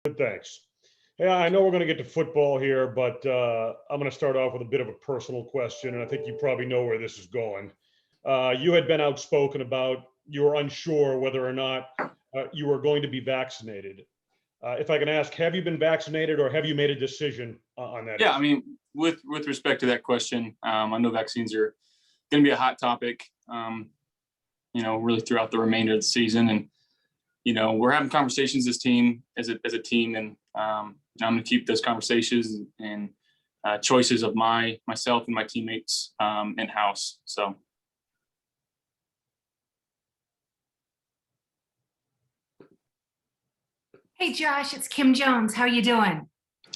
Good, thanks. Yeah, I know we're going to get to football here, but I'm going to start off with a bit of a personal question, and I think you probably know where this is going. You had been outspoken about you were unsure whether or not you were going to be vaccinated. If I can ask, have you been vaccinated or have you made a decision on that Yeah, issue? I mean, with respect to that question, I know vaccines are going to be a hot topic, really throughout the remainder of the season. And, we're having conversations as a team. And I'm going to keep those conversations and choices of myself and my teammates in-house. So, Hey Josh, it's Kim Jones. How you doing?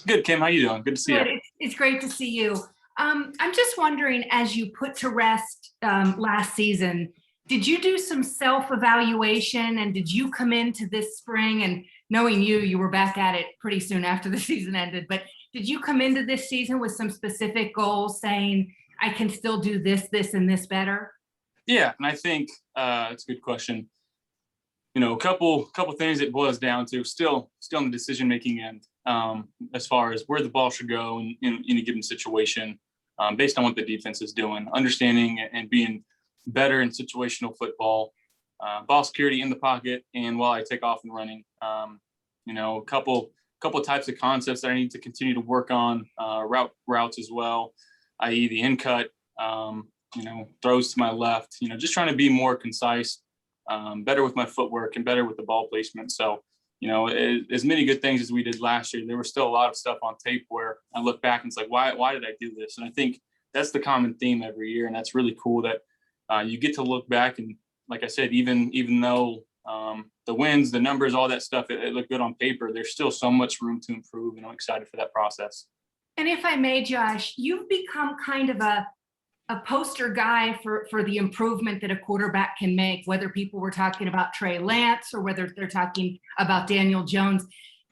good, Kim. How you doing? Good to see Good. you. It's great to see you. I'm just wondering, as you put to rest last season, did you do some self-evaluation, and did you come into this spring, and knowing you were back at it pretty soon after the season ended, but did you come into this season with some specific goals saying, I can still do this, and this better? Yeah, and I think it's a good question. A couple things it boils down to still in the decision making end, as far as where the ball should go in a given situation, based on what the defense is doing, understanding and being better in situational football, ball security in the pocket, and while I take off and running, a couple types of concepts that I need to continue to work on, routes as well, i.e. the in cut, throws to my left, just trying to be more concise, better with my footwork and better with the ball placement. So, as many good things as we did last year, there was still a lot of stuff on tape where I look back and it's like, why did I do this? And I think that's the common theme every year. And that's really cool that you get to look back. And like I said, even though the wins, the numbers, all that stuff, it looked good on paper, there's still so much room to improve. And I'm excited for that process. And if I may, Josh, you've become kind of a poster guy for the improvement that a quarterback can make, whether people were talking about Trey Lance or whether they're talking about Daniel Jones.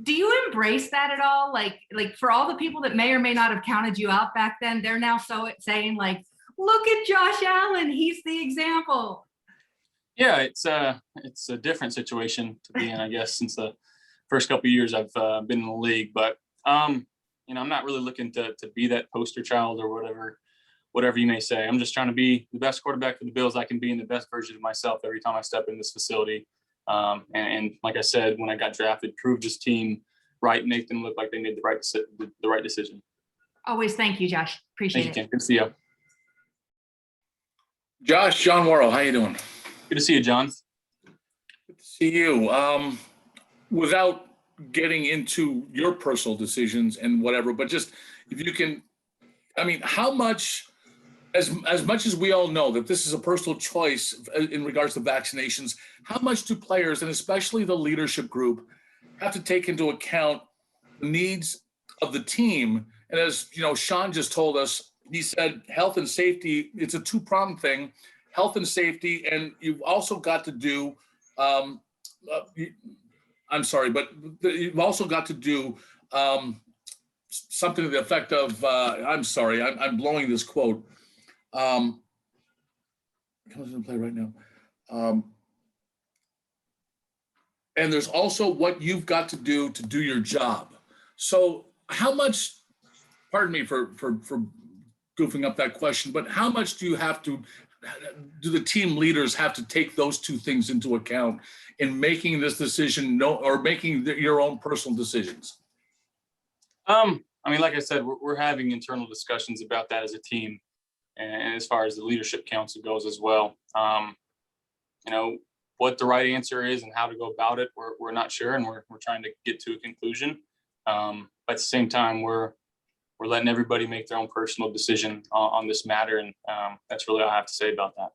Do you embrace that at all? Like for all the people that may or may not have counted you out back then, they're now saying like, look at Josh Allen, he's the example. Yeah, it's a different situation to be in, I guess, since the first couple of years I've been in the league. But I'm not really looking to be that poster child or whatever you may say. I'm just trying to be the best quarterback for the Bills I can be, and the best version of myself every time I step in this facility. And like I said, when I got drafted, proved this team right and make them look like they made the right decision. Always thank you, Josh. Appreciate Thank you, it. Ken. Good to see you. Josh, John Worrell, how you doing? Good to see you, John. Good to see you. Without getting into your personal decisions and whatever, but just if you can, how much, as much as we all know that this is a personal choice in regards to vaccinations, how much do players, and especially the leadership group, have to take into account the needs of the team? And as Sean just told us, he said health and safety, it's a two-pronged thing, health and safety, and you've also got to do, you've also got to do something to the effect of, I'm blowing this quote. Comes into play right now. And there's also what you've got to do your job. So how much, pardon me for goofing up that question, but how much do the team leaders have to take those two things into account in making this decision, or making your own personal decisions? Like I said, we're having internal discussions about that as a team, and as far as the leadership council goes as well. What the right answer is and how to go about it, we're not sure, and we're trying to get to a conclusion. But at the same time, we're letting everybody make their own personal decision on this matter, and that's really all I have to say about that.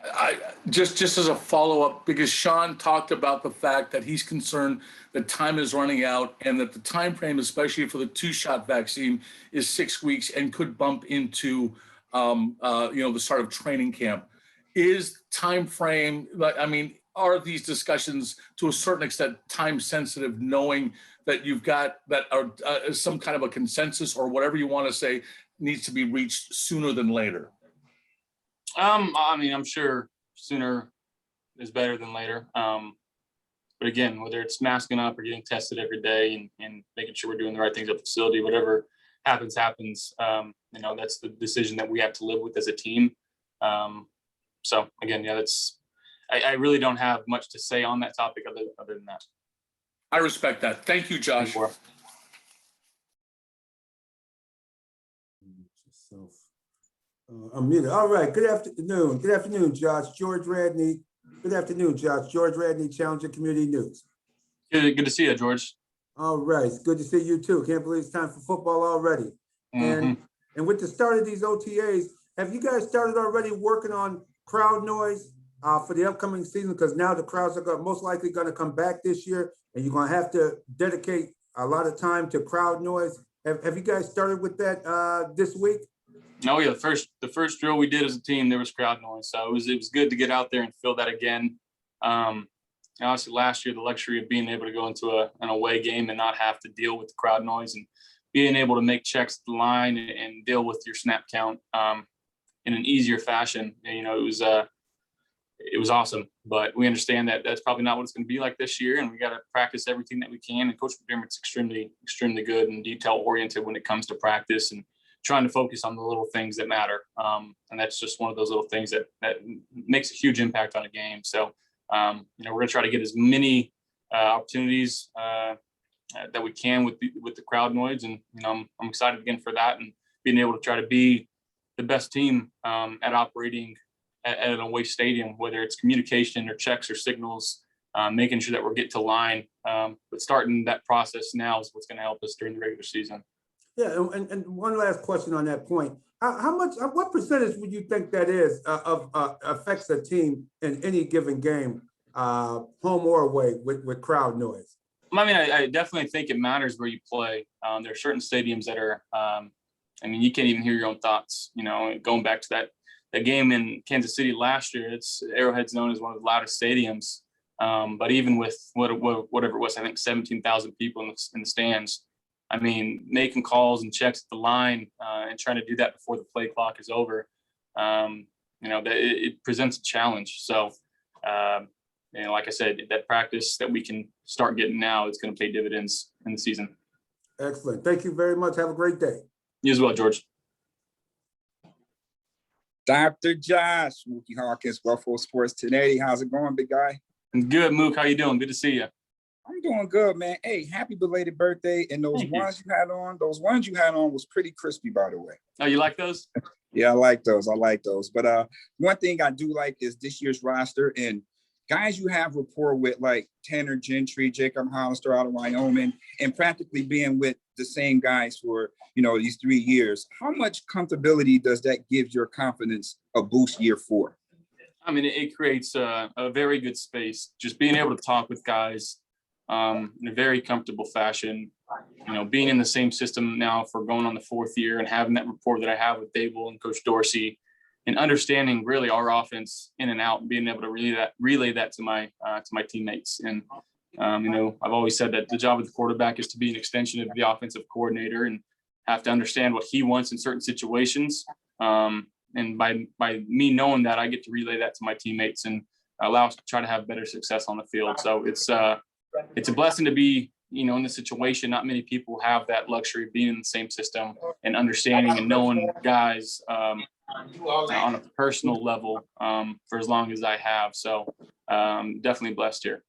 I just as a follow-up, because Sean talked about the fact that he's concerned that time is running out, and that the time frame, especially for the 2-shot vaccine, is 6 weeks and could bump into the start of training camp. Is time frame, are these discussions to a certain extent time sensitive, knowing that you've got that some kind of a consensus, or whatever you want to say, needs to be reached sooner than later? I'm sure sooner is better than later. But again, whether it's masking up or getting tested every day and making sure we're doing the right things at the facility, whatever happens. That's the decision that we have to live with as a team. So again, yeah, I really don't have much to say on that topic other than that. I respect that. Thank you, Josh. I'm muted. All right. Good afternoon. Good afternoon, Josh. George Radney. Good afternoon, Josh. George Radney, Challenger Community News. Good to see you, George. All right. It's good to see you too. Can't believe it's time for football already. And with the start of these OTAs, have you guys started already working on crowd noise for the upcoming season? Because now the crowds are most likely going to come back this year, and you're going to have to dedicate a lot of time to crowd noise. Have you guys started with that this week? Oh yeah, the first drill we did as a team, there was crowd noise, so it was good to get out there and feel that again. Honestly, last year the luxury of being able to go into an away game and not have to deal with the crowd noise and being able to make checks at the line and deal with your snap count in an easier fashion. It was awesome, but we understand that that's probably not what it's going to be like this year, and we got to practice everything that we can. And Coach McDermott's extremely good and detail oriented when it comes to practice and trying to focus on the little things that matter. And that's just one of those little things that makes a huge impact on a game. So, we're going to try to get as many opportunities that we can with the crowd noise. And, I'm excited again for that and being able to try to be the best team at operating at an away stadium, whether it's communication or checks or signals, making sure that we're getting to line. But starting that process now is what's going to help us during the regular season. Yeah, and one last question on that point. What percentage would you think that is of affects a team in any given game, home or away, with crowd noise? I mean, I definitely think it matters where you play. There are certain stadiums that are, you can't even hear your own thoughts. Going back to that game in Kansas City last year, Arrowhead's known as one of the loudest stadiums. But even with whatever it was, I think 17,000 people in the stands. Making calls and checks at the line and trying to do that before the play clock is over, that it presents a challenge. So, like I said, that practice that we can start getting now is going to pay dividends in the season. Excellent. Thank you very much. Have a great day. You as well, George. Dr. Josh, Mookie Hawkins, Buffalo Sports Today. How's it going, big guy? Good, Mook. How you doing? Good to see you. I'm doing good, man. Hey, happy belated birthday. And those ones you had on was pretty crispy, by the way. Oh, you like those? Yeah, I like those. But one thing I do like is this year's roster and guys you have rapport with, like Tanner Gentry, Jacob Hollister out of Wyoming, and practically being with the same guys for, these 3 years. How much comfortability does that give your confidence a boost year 4? It creates a very good space. Just being able to talk with guys in a very comfortable fashion, being in the same system now for going on the 4th year and having that rapport that I have with Dable and Coach Dorsey and understanding really our offense in and out and being able to relay that to my teammates. And, I've always said that the job of the quarterback is to be an extension of the offensive coordinator and have to understand what he wants in certain situations. And by me knowing that, I get to relay that to my teammates and allow us to try to have better success on the field. So it's a blessing to be, in this situation. Not many people have that luxury of being in the same system and understanding and knowing guys on a personal level for as long as I have. So definitely blessed here.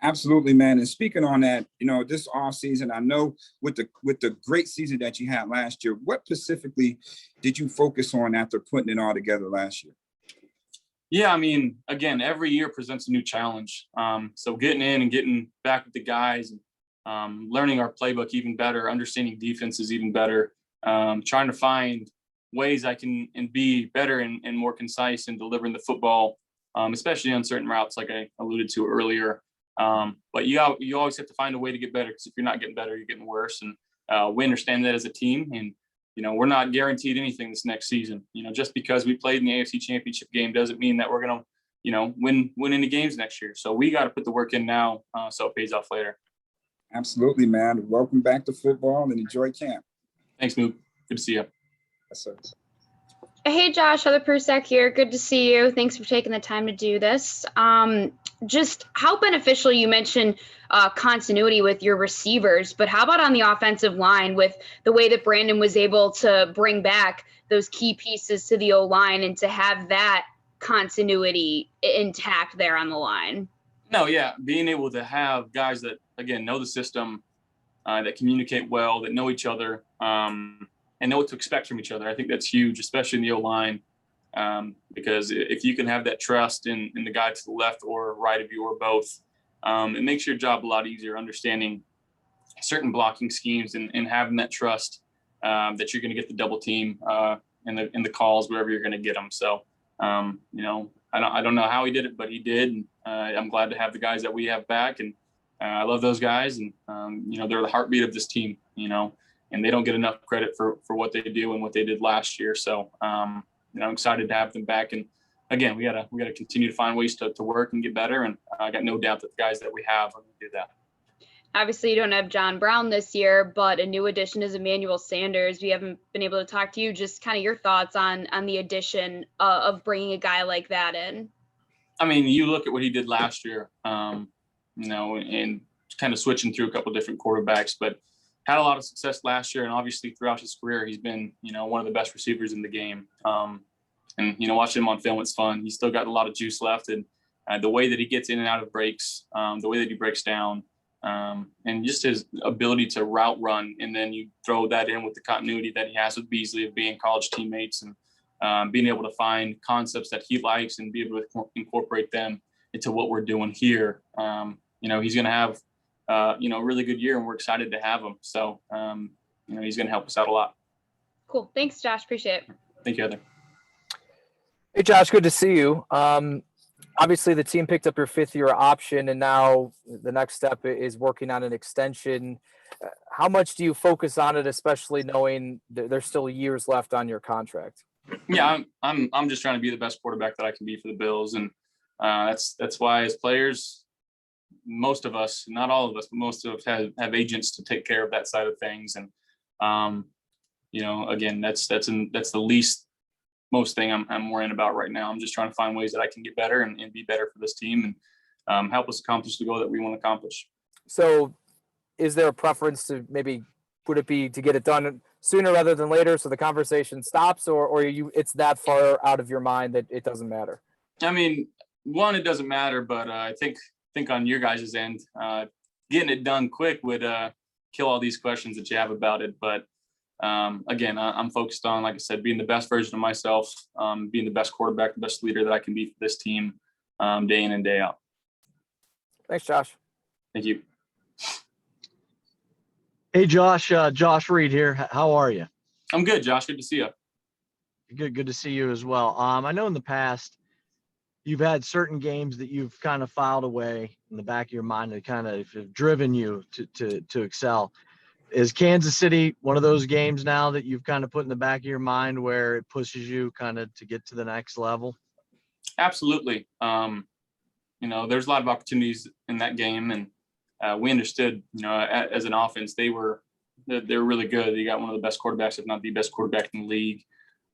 Absolutely, man. And speaking on that, this offseason, I know with the great season that you had last year, what specifically did you focus on after putting it all together last year? Yeah, again, every year presents a new challenge. So getting in and getting back with the guys, and learning our playbook even better, understanding defenses even better, trying to find ways I can and be better and more concise in delivering the football, especially on certain routes like I alluded to earlier. But you always have to find a way to get better, because if you're not getting better, you're getting worse. And we understand that as a team. And we're not guaranteed anything this next season. Just because we played in the AFC Championship game doesn't mean that we're going to, win any games next year. So we got to put the work in now so it pays off later. Absolutely, man. Welcome back to football and enjoy camp. Thanks, Mook. Good to see you. Yes, sir. Hey Josh, Heather Prusek here. Good to see you. Thanks for taking the time to do this. Just how beneficial, you mentioned continuity with your receivers, but how about on the offensive line with the way that Brandon was able to bring back those key pieces to the O-line and to have that continuity intact there on the line? No, yeah, being able to have guys that, again, know the system, that communicate well, that know each other, and know what to expect from each other. I think that's huge, especially in the O-line, because if you can have that trust in the guy to the left or right of you or both, it makes your job a lot easier, understanding certain blocking schemes and having that trust that you're going to get the double team in the calls wherever you're going to get them. So, I don't know how he did it, but he did. And I'm glad to have the guys that we have back, and I love those guys, and they're the heartbeat of this team, and they don't get enough credit for what they do and what they did last year. So, I'm excited to have them back. And again, we gotta continue to find ways to work and get better. And I got no doubt that the guys that we have are going to do that. Obviously, you don't have John Brown this year, but a new addition is Emmanuel Sanders. We haven't been able to talk to you. Just kind of your thoughts on the addition of bringing a guy like that in. I mean, you look at what he did last year, and kind of switching through a couple of different quarterbacks, but had a lot of success last year. And obviously throughout his career, he's been, one of the best receivers in the game. And watching him on film, it's fun. He's still got a lot of juice left. And the way that he gets in and out of breaks, the way that he breaks down, and just his ability to route run. And then you throw that in with the continuity that he has with Beasley of being college teammates and being able to find concepts that he likes and be able to incorporate them into what we're doing here. He's going to have, a really good year, and we're excited to have him. So, he's going to help us out a lot. Cool. Thanks, Josh. Appreciate it. Thank you, Heather. Hey, Josh, good to see you. Obviously, the team picked up your fifth-year option, and now the next step is working on an extension. How much do you focus on it, especially knowing that there's still years left on your contract? Yeah, I'm just trying to be the best quarterback that I can be for the Bills, and that's why as players, most of us, not all of us, but most of us have agents to take care of that side of things. And again, that's the least most thing I'm worrying about right now. I'm just trying to find ways that I can get better and be better for this team and help us accomplish the goal that we want to accomplish. So is there a preference to would it be to get it done sooner rather than later so the conversation stops, or it's that far out of your mind that it doesn't matter? I mean, one, it doesn't matter, but I think on your guys' end, getting it done quick would kill all these questions that you have about it. But again, I'm focused on, like I said, being the best version of myself, being the best quarterback, the best leader that I can be for this team day in and day out. Thanks, Josh. Thank you. Hey, Josh, Josh Reed here. How are you? I'm good, Josh. Good to see you. Good to see you as well. I know in the past you've had certain games that you've kind of filed away in the back of your mind that kind of have driven you to excel. Is Kansas City one of those games now that you've kind of put in the back of your mind where it pushes you kind of to get to the next level? Absolutely. There's a lot of opportunities in that game, and we understood, as an offense, they're really good. They got one of the best quarterbacks, if not the best quarterback in the league.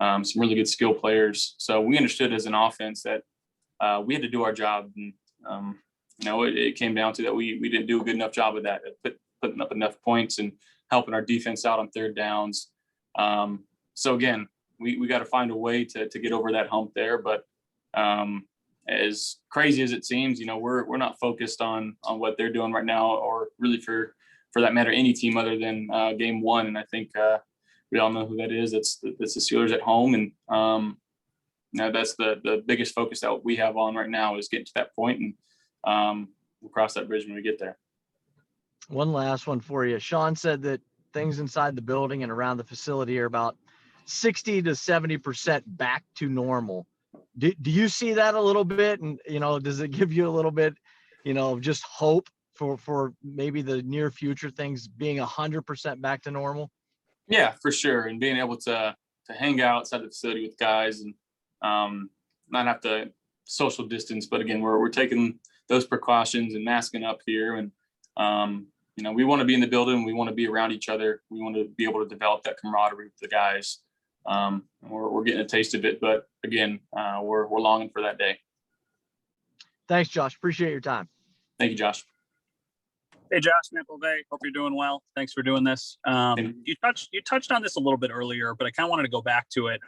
Some really good skill players. So we understood as an offense that we had to do our job. And, it came down to that we didn't do a good enough job of that, putting up enough points and helping our defense out on third downs. So again, we got to find a way to get over that hump there. But as crazy as it seems, we're not focused on what they're doing right now, or really for that matter, any team other than game one. And I think we all know who that is. It's the Steelers at home. And that's the biggest focus that we have on right now, is getting to that point, and we'll cross that bridge when we get there. One last one for you. Sean said that things inside the building and around the facility are about 60 to 70% back to normal. Do you see that a little bit? And, does it give you a little bit, just hope for maybe the near future, things being 100% back to normal? Yeah, for sure. And being able to hang out outside the facility with guys and not have to social distance. But again, we're taking those precautions and masking up here. And, we want to be in the building. We want to be around each other. We want to be able to develop that camaraderie with the guys. we're getting a taste of it. But again, we're longing for that day. Thanks, Josh. Appreciate your time. Thank you, Josh. Hey, Josh, Bay. Hope you're doing well. Thanks for doing this. You touched on this a little bit earlier, but I kind of wanted to go back to it.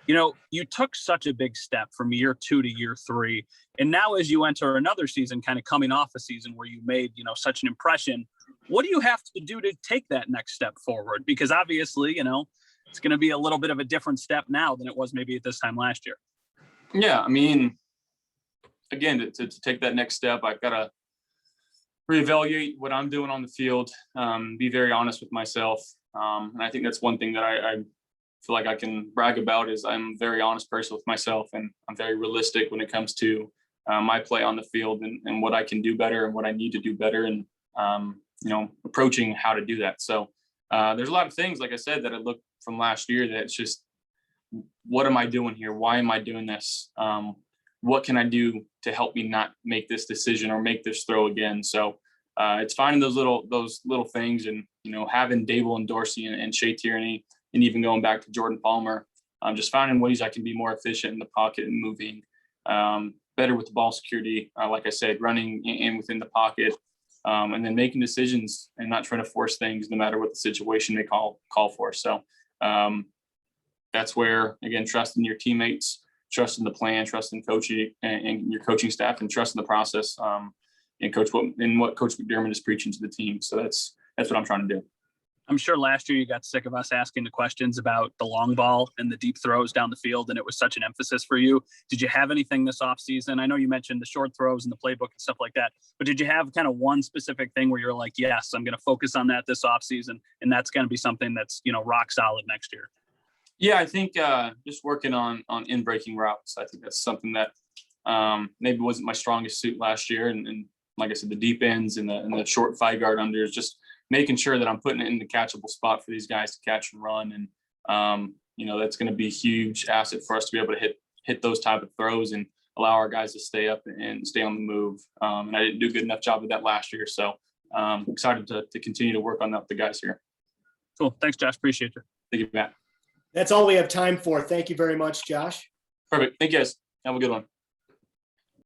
You know, you took such a big step from year 2 to year 3. And now as you enter another season, kind of coming off a season where you made, you know, such an impression, what do you have to do to take that next step forward? Because obviously, you know, it's going to be a little bit of a different step now than it was maybe at this time last year. Yeah, I mean, again, to take that next step, I've got to reevaluate what I'm doing on the field, be very honest with myself. And I think that's one thing that I feel like I can brag about is I'm a very honest person with myself, and I'm very realistic when it comes to my play on the field and what I can do better and what I need to do better, and you know, approaching how to do that. So there's a lot of things, like I said, that I look from last year that it's just, what am I doing here? Why am I doing this? What can I do to help me not make this decision or make this throw again? So it's finding those little things, and, you know, having Dable and Dorsey and Shea Tierney, and even going back to Jordan Palmer, just finding ways I can be more efficient in the pocket and moving better with the ball security. Like I said, running in within the pocket, and then making decisions and not trying to force things no matter what the situation they call for. So that's where, again, trusting your teammates, trusting the plan, trusting coaching and your coaching staff, and trusting the process, and what Coach McDermott is preaching to the team. So that's what I'm trying to do. I'm sure last year you got sick of us asking the questions about the long ball and the deep throws down the field, and it was such an emphasis for you. Did you have anything this offseason? I know you mentioned the short throws and the playbook and stuff like that, but did you have kind of one specific thing where you're like, yes, I'm going to focus on that this offseason, and that's going to be something that's, you know, rock solid next year? Yeah, I think just working on in-breaking routes. I think that's something that maybe wasn't my strongest suit last year. And like I said, the deep ends and the short 5-yard unders, just making sure that I'm putting it in the catchable spot for these guys to catch and run. And, you know, that's going to be a huge asset for us to be able to hit those type of throws and allow our guys to stay up and stay on the move. And I didn't do a good enough job of that last year. So excited to continue to work on that with the guys here. Cool. Thanks, Josh. Appreciate you. Thank you, Matt. That's all we have time for. Thank you very much, Josh. Perfect. Thank you, guys. Have a good one.